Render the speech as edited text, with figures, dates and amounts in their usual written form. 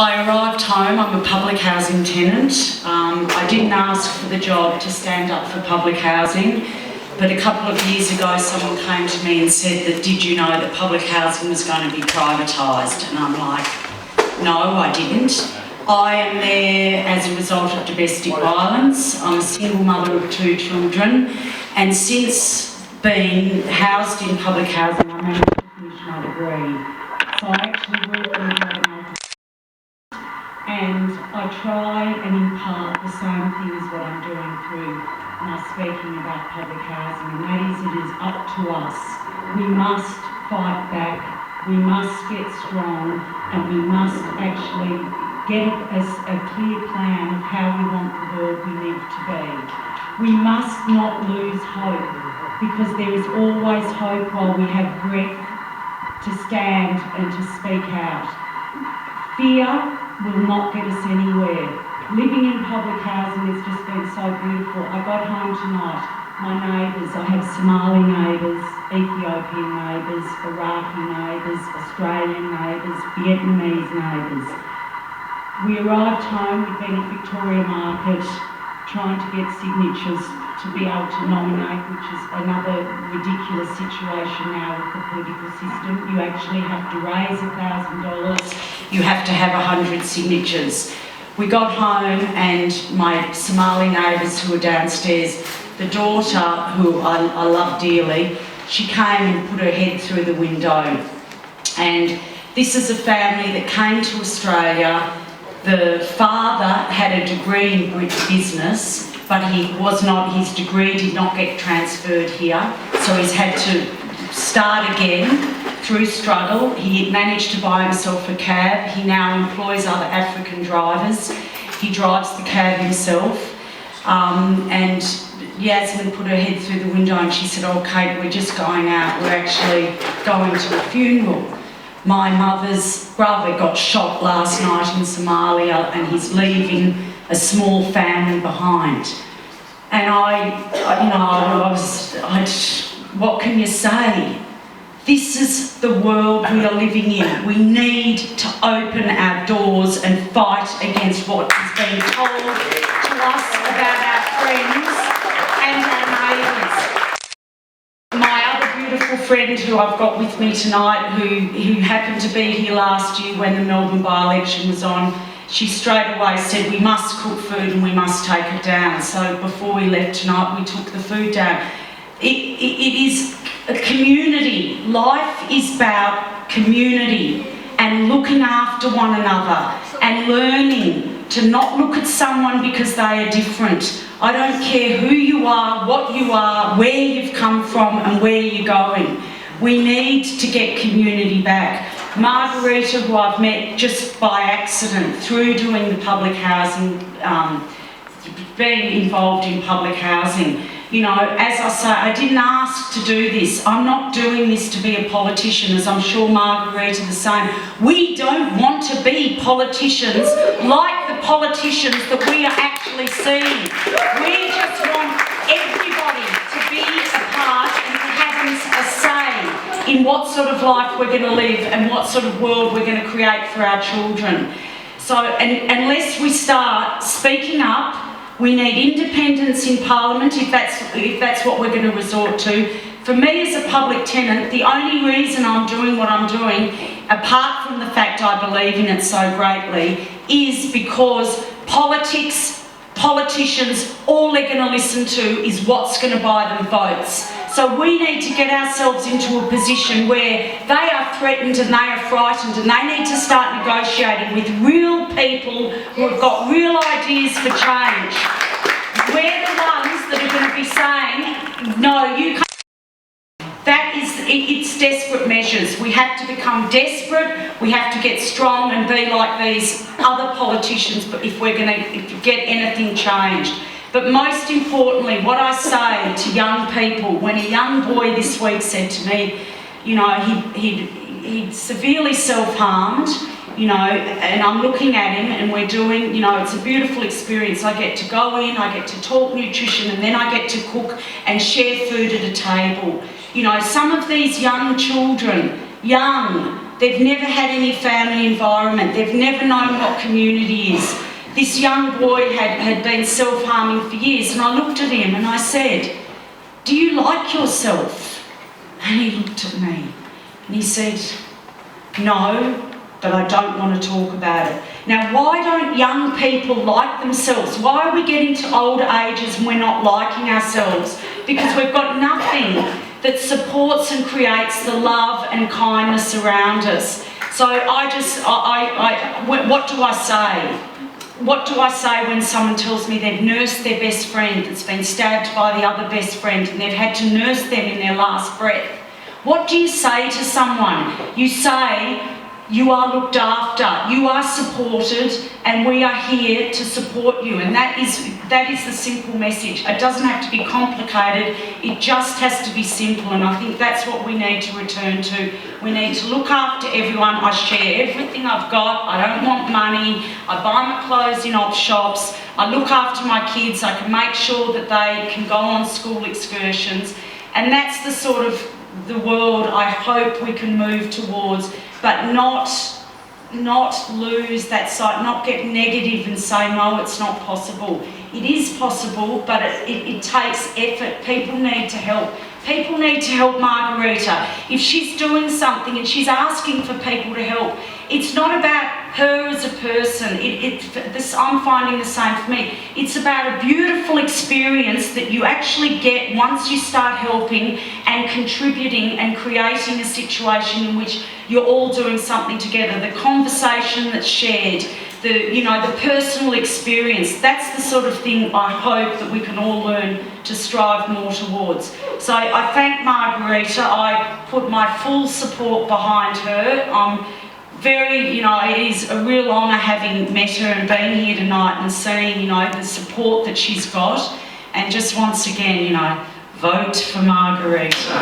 I arrived home. I'm a public housing tenant. I didn't ask for the job to stand up for public housing, but a couple of years ago someone came to me and said that, did you know that public housing was going to be privatised? And I'm like, no, I didn't. I am there as a result of domestic violence. I'm a single mother of 2 children, and since being housed in public housing, I managed to finish my degree. So I actually work in the and I try and impart the same thing as what I'm doing through my speaking about public housing, and that is, it is up to us. We must fight back, we must get strong, and we must actually get a clear plan of how we want the world we live to be. We must not lose hope, because there is always hope while we have breath to stand and to speak out. Fear will not get us anywhere. Living in public housing has just been so beautiful. I got home tonight, my neighbours, I have Somali neighbours, Ethiopian neighbours, Iraqi neighbours, Australian neighbours, Vietnamese neighbours. We arrived home, we've been at Victoria Market trying to get signatures to be able to nominate, which is another ridiculous situation now with the political system. You actually have to raise $1,000, you have to have 100 signatures. We got home and my Somali neighbours who were downstairs, the daughter, who I love dearly, she came and put her head through the window. And this is a family that came to Australia. The father had a degree in business, but his degree did not get transferred here, so he's had to start again through struggle. He managed to buy himself a cab. He now employs other African drivers. He drives the cab himself. And Yasmin put her head through the window and she said, "Oh, Kate, we're just going out. We're actually going to a funeral. My mother's brother got shot last night in Somalia and he's leaving a small family behind." And what can you say? This is the world we are living in. We need to open our doors and fight against what is being told to us about our friends and our neighbours. My other beautiful friend who I've got with me tonight, who happened to be here last year when the Melbourne by-election was on, she straight away said, we must cook food and we must take it down. So before we left tonight, we took the food down. It is a community. Life is about community and looking after one another and learning to not look at someone because they are different. I don't care who you are, what you are, where you've come from and where you're going. We need to get community back. Margarita, who I've met just by accident through doing the public housing, being involved in public housing, you know, as I say, I didn't ask to do this. I'm not doing this to be a politician, as I'm sure Margarita the same. We don't want to be politicians like the politicians that we are actually seeing. We just want everybody to be a part and to have a say in what sort of life we're going to live and what sort of world we're going to create for our children. So, and unless we start speaking up, we need independence in Parliament if that's what we're going to resort to. For me as a public tenant, the only reason I'm doing what I'm doing, apart from the fact I believe in it so greatly, is because politicians, all they're going to listen to is what's going to buy them votes. So we need to get ourselves into a position where they are threatened and they are frightened and they need to start negotiating with real people who have got real ideas for change. We're the ones that are going to be saying, no, you can't. It's desperate measures. We have to become desperate, we have to get strong and be like these other politicians, but if we're going to get anything changed. But most importantly, what I say to young people, when a young boy this week said to me, you know, he'd severely self-harmed, you know, and I'm looking at him and we're doing, you know, it's a beautiful experience. I get to go in, I get to talk nutrition, and then I get to cook and share food at a table. You know, some of these young children, They've never had any family environment. They've never known what community is. This young boy had been self-harming for years, and I looked at him and I said, "Do you like yourself?" And he looked at me and he said, "No, but I don't want to talk about it." Now, why don't young people like themselves? Why are we getting to older ages and we're not liking ourselves? Because we've got nothing that supports and creates the love and kindness around us. So what do I say? What do I say when someone tells me they've nursed their best friend that's been stabbed by the other best friend and they've had to nurse them in their last breath? What do you say to someone? You say, "You are looked after, you are supported, and we are here to support you." And that is the simple message. It doesn't have to be complicated, it just has to be simple, and I think that's what we need to return to. We need to look after everyone. I share everything I've got, I don't want money, I buy my clothes in op shops, I look after my kids, I can make sure that they can go on school excursions, and that's the sort of the world I hope we can move towards, but not lose that sight, not get negative and say, "No, it's not possible." It is possible, but it takes effort. People need to help. People need to help Margarita. If she's doing something and she's asking for people to help, it's not about her as a person. I'm finding the same for me. It's about a beautiful experience that you actually get once you start helping and contributing and creating a situation in which you're all doing something together. The conversation that's shared, the personal experience, that's the sort of thing I hope that we can all learn to strive more towards. So I thank Margarita. I put my full support behind her. I'm very, it is a real honour having met her and being here tonight and seeing, the support that she's got. And just once again, vote for Margarita.